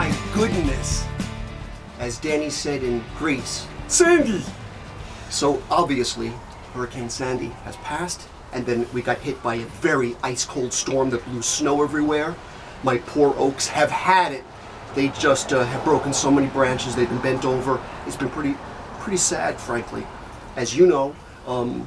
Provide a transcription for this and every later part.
my goodness. As Danny said in Greece, Sandy! so obviously Hurricane Sandy has passed, and then we got hit by a very ice-cold storm that blew snow everywhere. My poor oaks have had it. They just have broken so many branches, they've been bent over. It's been pretty sad, frankly. As you know, all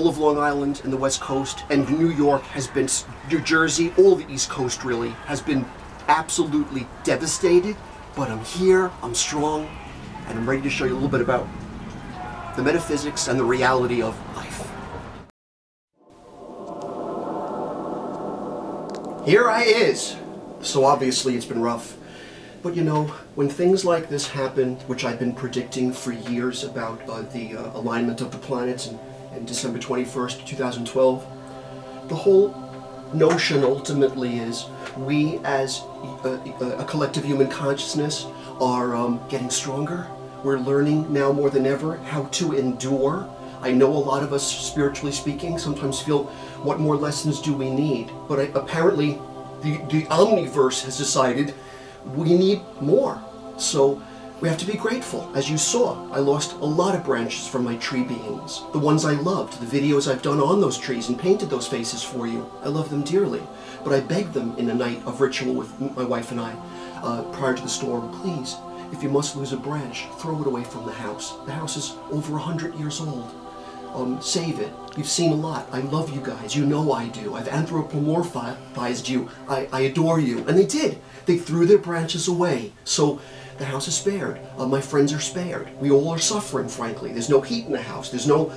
of Long Island and the West Coast and New York has been, New Jersey, all the East Coast really, has been absolutely devastated. But I'm here, I'm strong, and I'm ready to show you a little bit about the metaphysics and the reality of life. Here I is. So obviously it's been rough. But you know, when things like this happen, which I've been predicting for years about the alignment of the planets in December 21st, 2012, the whole notion ultimately is we as a collective human consciousness are getting stronger. We're learning now more than ever how to endure. I know a lot of us, spiritually speaking, sometimes feel, what more lessons do we need? But apparently the omniverse has decided we need more. So we have to be grateful. As you saw, I lost a lot of branches from my tree beings. The ones I loved, the videos I've done on those trees and painted those faces for you. I love them dearly. But I begged them in a night of ritual with my wife and I, prior to the storm, please, if you must lose a branch, throw it away from the house. The house is over 100 years old. Save it. You've seen a lot. I love you guys. You know I do. I've anthropomorphized you. I adore you. And they did. They threw their branches away. So the house is spared. My friends are spared. We all are suffering, frankly. There's no heat in the house. There's no,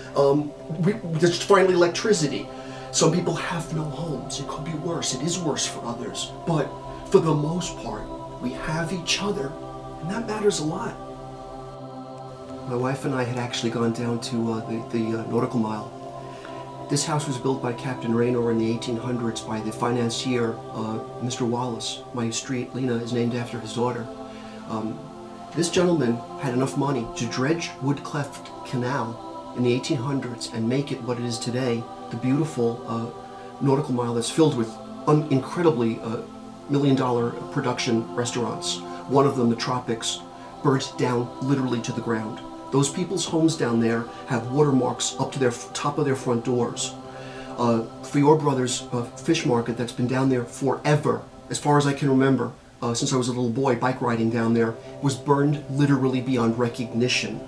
there's finally electricity. Some people have no homes. It could be worse. It is worse for others. But for the most part, we have each other, and that matters a lot. My wife and I had actually gone down to the nautical mile. This house was built by Captain Raynor in the 1800s by the financier, Mr. Wallace. My street, Lena, is named after his daughter. This gentleman had enough money to dredge Woodcleft Canal in the 1800s and make it what it is today, the beautiful nautical mile that's filled with incredibly million-dollar production restaurants. One of them, the Tropics, burnt down literally to the ground. Those people's homes down there have watermarks up to their top of their front doors. For your brother's fish market that's been down there forever, as far as I can remember, since I was a little boy, bike riding down there, was burned literally beyond recognition.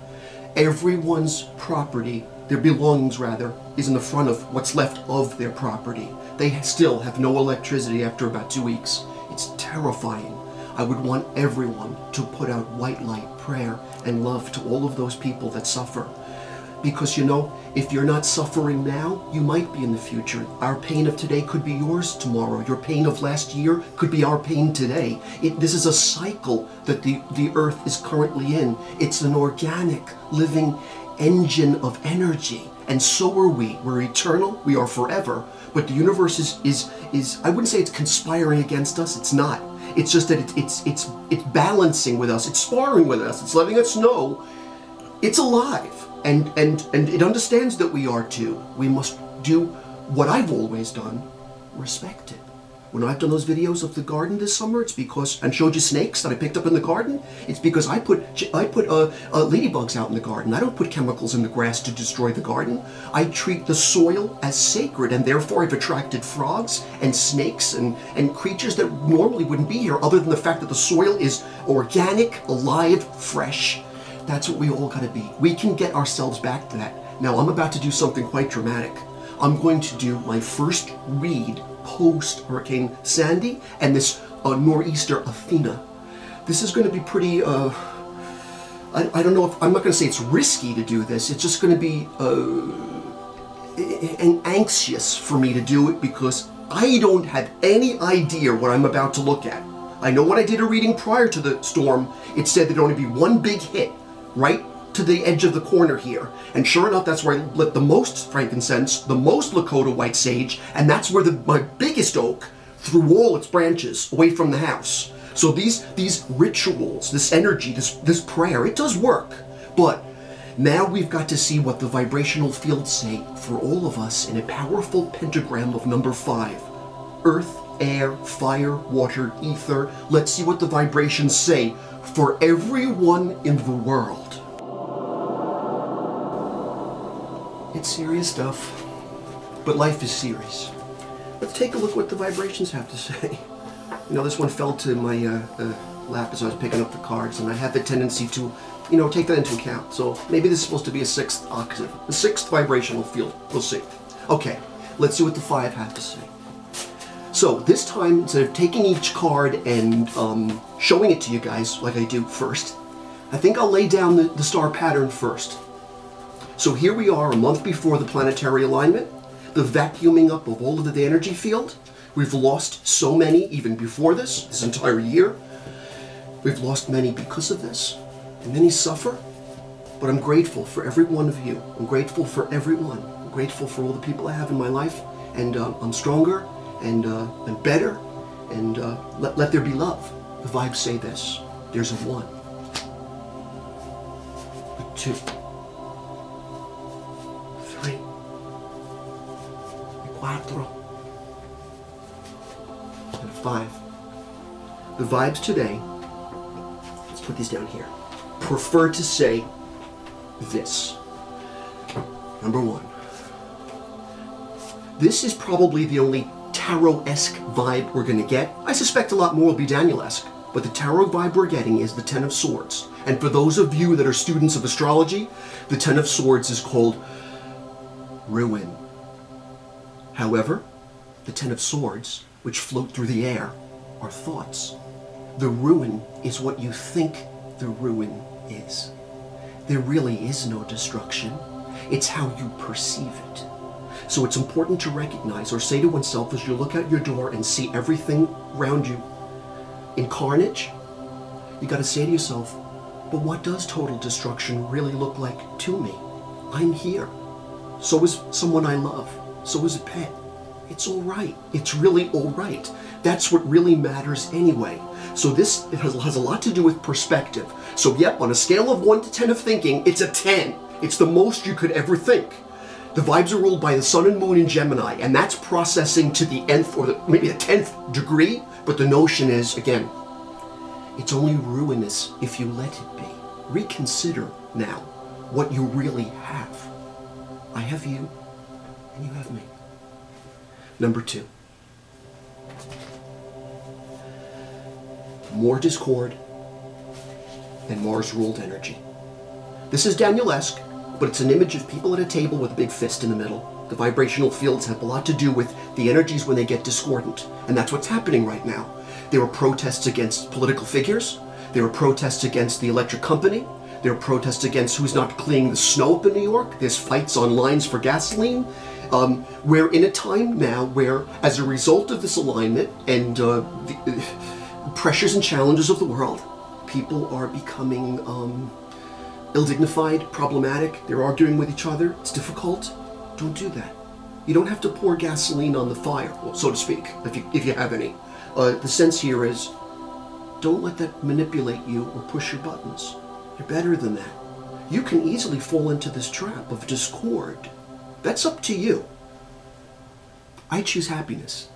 Everyone's property, their belongings rather, is in the front of what's left of their property. They still have no electricity after about 2 weeks. It's terrifying. I would want everyone to put out white light, prayer, and love to all of those people that suffer. Because, you know, if you're not suffering now, you might be in the future. Our pain of today could be yours tomorrow. Your pain of last year could be our pain today. This is a cycle that the earth is currently in. It's an organic, living engine of energy. And so are we. We're eternal. We are forever. But the universe is I wouldn't say it's conspiring against us. It's not. It's just that it's balancing with us. It's sparring with us. It's letting us know it's alive. And it understands that we are too. We must do what I've always done, respect it. When I've done those videos of the garden this summer, it's because, and showed you snakes that I picked up in the garden, it's because I put ladybugs out in the garden. I don't put chemicals in the grass to destroy the garden. I treat the soil as sacred, and therefore I've attracted frogs and snakes and creatures that normally wouldn't be here, other than the fact that the soil is organic, alive, fresh. That's what we all gotta be. We can get ourselves back to that. Now I'm about to do something quite dramatic. I'm going to do my first read post-Hurricane Sandy and this nor'easter Athena. This is going to be pretty, I don't know if, I'm not going to say it's risky to do this, it's just going to be anxious for me to do it because I don't have any idea what I'm about to look at. I know when I did a reading prior to the storm, it said there'd only be one big hit, right to the edge of the corner here. And sure enough, that's where I lit the most frankincense, the most Lakota white sage, and that's where my biggest oak threw all its branches away from the house. So these rituals, this energy, this prayer, it does work. But now we've got to see what the vibrational fields say for all of us in a powerful pentagram of number 5. Earth air, fire, water, ether. Let's see what the vibrations say for everyone in the world. It's serious stuff, but life is serious. Let's take a look what the vibrations have to say. You know, this one fell to my lap as I was picking up the cards, and I had the tendency to, you know, take that into account. So maybe this is supposed to be a 6th octave, the 6th vibrational field. We'll see. Okay, let's see what the 5 have to say. So this time, instead of taking each card and showing it to you guys like I do first, I think I'll lay down the star pattern first. So here we are a month before the planetary alignment, the vacuuming up of all of the energy field. We've lost so many even before this entire year. We've lost many because of this, and many suffer. But I'm grateful for every one of you. I'm grateful for everyone. I'm grateful for all the people I have in my life, and I'm stronger and better, and let there be love. The vibes say this. There's a 1, a 2, 3, a 4, and a 5. The vibes today, let's put these down here, prefer to say this. Number 1. This is probably the only tarot-esque vibe we're going to get. I suspect a lot more will be Daniel-esque, but the tarot vibe we're getting is the 10 of Swords. And for those of you that are students of astrology, the 10 of Swords is called ruin. However, the 10 of Swords, which float through the air, are thoughts. The ruin is what you think the ruin is. There really is no destruction. It's how you perceive it. So it's important to recognize or say to oneself as you look out your door and see everything around you in carnage, you got to say to yourself, but what does total destruction really look like to me? I'm here. So is someone I love. So is a pet. It's all right. It's really all right. That's what really matters anyway. So this has a lot to do with perspective. So yep, on a scale of 1 to 10 of thinking, it's a 10. It's the most you could ever think. The vibes are ruled by the sun and moon in Gemini, and that's processing to the nth or maybe the 10th degree, but the notion is, again, it's only ruinous if you let it be. Reconsider now what you really have. I have you, and you have me. Number 2. More discord and Mars-ruled energy. This is Daniel-esque, but it's an image of people at a table with a big fist in the middle. The vibrational fields have a lot to do with the energies when they get discordant, and that's what's happening right now. There are protests against political figures. There are protests against the electric company. There are protests against who's not cleaning the snow up in New York. There's fights on lines for gasoline. We're in a time now where, as a result of this alignment and the pressures and challenges of the world, people are becoming ill-dignified, problematic. They're arguing with each other. It's difficult. Don't do that. You don't have to pour gasoline on the fire, well, so to speak, if you have any. The sense here is, don't let that manipulate you or push your buttons. You're better than that. You can easily fall into this trap of discord. That's up to you. I choose happiness.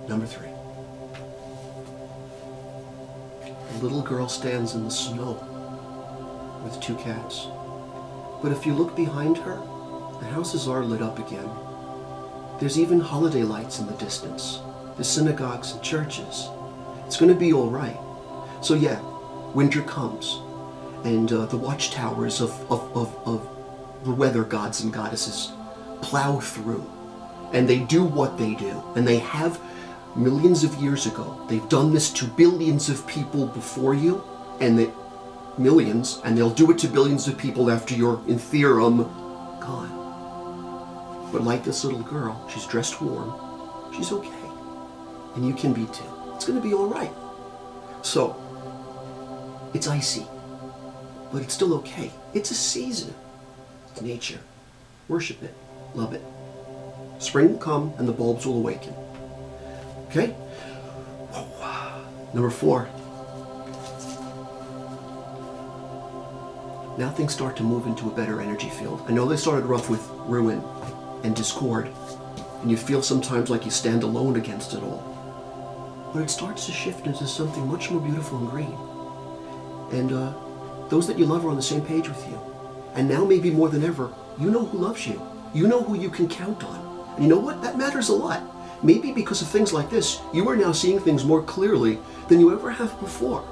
Number 3. A little girl stands in the snow with 2 cats. But if you look behind her, the houses are lit up again. There's even holiday lights in the distance. There's synagogues and churches. It's going to be all right. So yeah, winter comes, and the watchtowers of the weather gods and goddesses plow through, and they do what they do, and they have millions of years ago. They've done this to billions of people before you, and millions, and they'll do it to billions of people after you're, in theorem, gone. But like this little girl, she's dressed warm, she's okay, and you can be too. It's going to be all right. So, it's icy, but it's still okay. It's a season. It's nature. Worship it. Love it. Spring will come and the bulbs will awaken. Okay? Number 4. Now things start to move into a better energy field. I know they started rough with ruin and discord, and you feel sometimes like you stand alone against it all. But it starts to shift into something much more beautiful and green. And those that you love are on the same page with you. And now maybe more than ever, you know who loves you. You know who you can count on. And you know what? That matters a lot. Maybe because of things like this, you are now seeing things more clearly than you ever have before.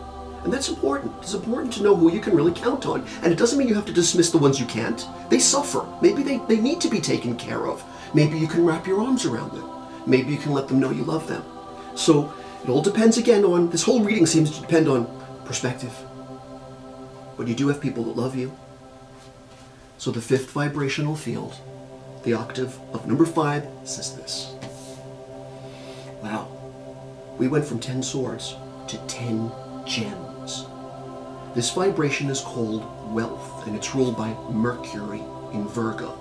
And that's important. It's important to know who you can really count on. And it doesn't mean you have to dismiss the ones you can't. They suffer. Maybe they need to be taken care of. Maybe you can wrap your arms around them. Maybe you can let them know you love them. So it all depends again on, this whole reading seems to depend on perspective. But you do have people that love you. So the fifth vibrational field, the octave of number 5, says this. Wow. We went from 10 swords to 10 gems. This vibration is called wealth, and it's ruled by Mercury in Virgo.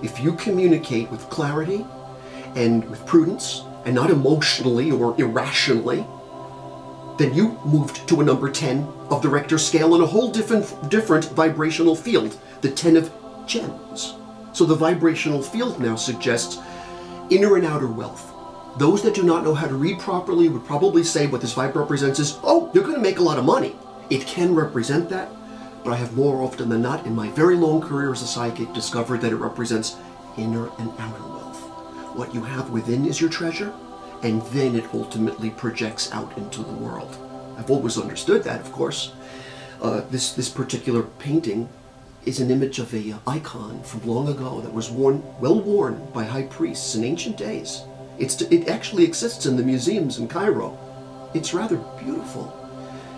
If you communicate with clarity and with prudence, and not emotionally or irrationally, then you moved to a number 10 of the Richter scale in a whole different vibrational field, the 10 of gems. So the vibrational field now suggests inner and outer wealth. Those that do not know how to read properly would probably say what this vibe represents is, oh, you're going to make a lot of money. It can represent that, but I have more often than not in my very long career as a psychic discovered that it represents inner and outer wealth. What you have within is your treasure, and then it ultimately projects out into the world. I've always understood that, of course. This particular painting is an image of an icon from long ago that was well worn by high priests in ancient days. It actually exists in the museums in Cairo. It's rather beautiful.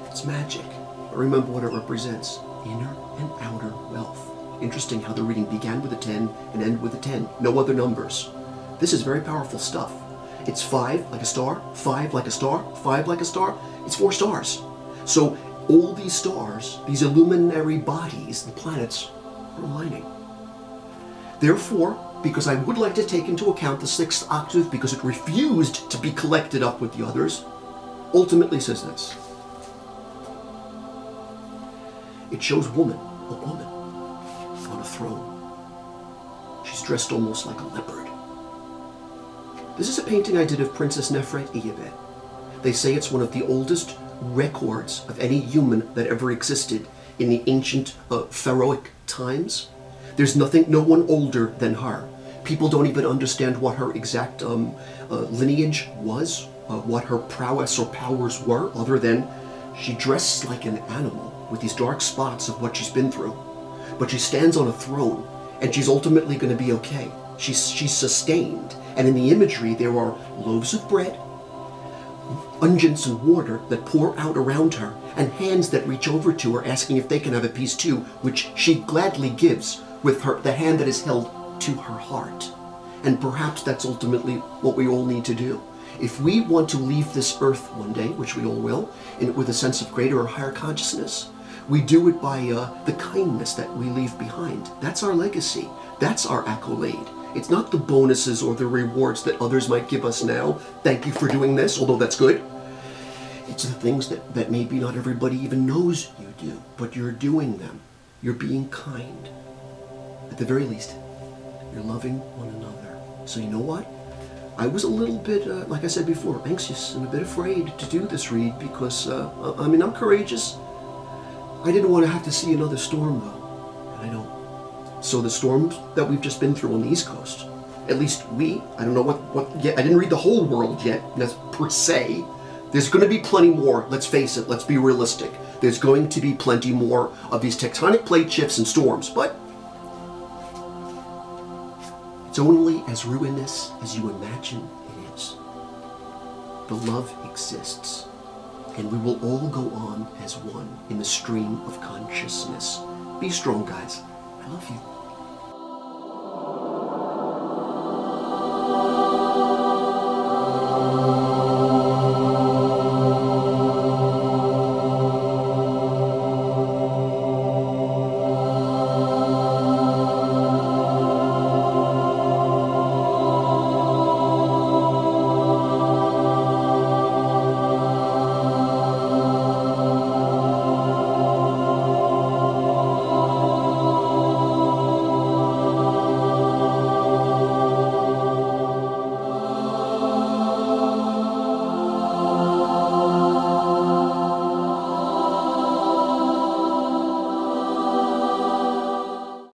It's magic. But remember what it represents. Inner and outer wealth. Interesting how the reading began with a 10 and ended with a 10. No other numbers. This is very powerful stuff. It's 5 like a star, 5 like a star, 5 like a star. It's 4 stars. So all these stars, these illuminary bodies, the planets, are aligning. Therefore, because I would like to take into account the 6th octave because it refused to be collected up with the others, ultimately says this. It shows a woman on a throne. She's dressed almost like a leopard. This is a painting I did of Princess Nefret Iyabet. They say it's one of the oldest records of any human that ever existed in the ancient pharaohic times. There's no one older than her. People don't even understand what her exact lineage was, what her prowess or powers were, other than she dressed like an animal with these dark spots of what she's been through. But she stands on a throne, and she's ultimately going to be okay. She's sustained. And in the imagery, there are loaves of bread, unguents and water that pour out around her, and hands that reach over to her asking if they can have a piece too, which she gladly gives with the hand that is held to her heart. And perhaps that's ultimately what we all need to do. If we want to leave this earth one day, which we all will, with a sense of greater or higher consciousness, we do it by the kindness that we leave behind. That's our legacy. That's our accolade. It's not the bonuses or the rewards that others might give us now. Thank you for doing this, although that's good. It's the things that maybe not everybody even knows you do, but you're doing them. You're being kind. At the very least, you're loving one another. So you know what? I was a little bit, like I said before, anxious and a bit afraid to do this read because, I mean, I'm courageous. I didn't want to have to see another storm, though, and I don't. So the storms that we've just been through on the East Coast, at least I don't know what yet, I didn't read the whole world yet, per se. There's going to be plenty more, let's face it, let's be realistic. There's going to be plenty more of these tectonic plate shifts and storms, but it's only as ruinous as you imagine it is. The love exists, and we will all go on as one in the stream of consciousness. Be strong, guys. I love you.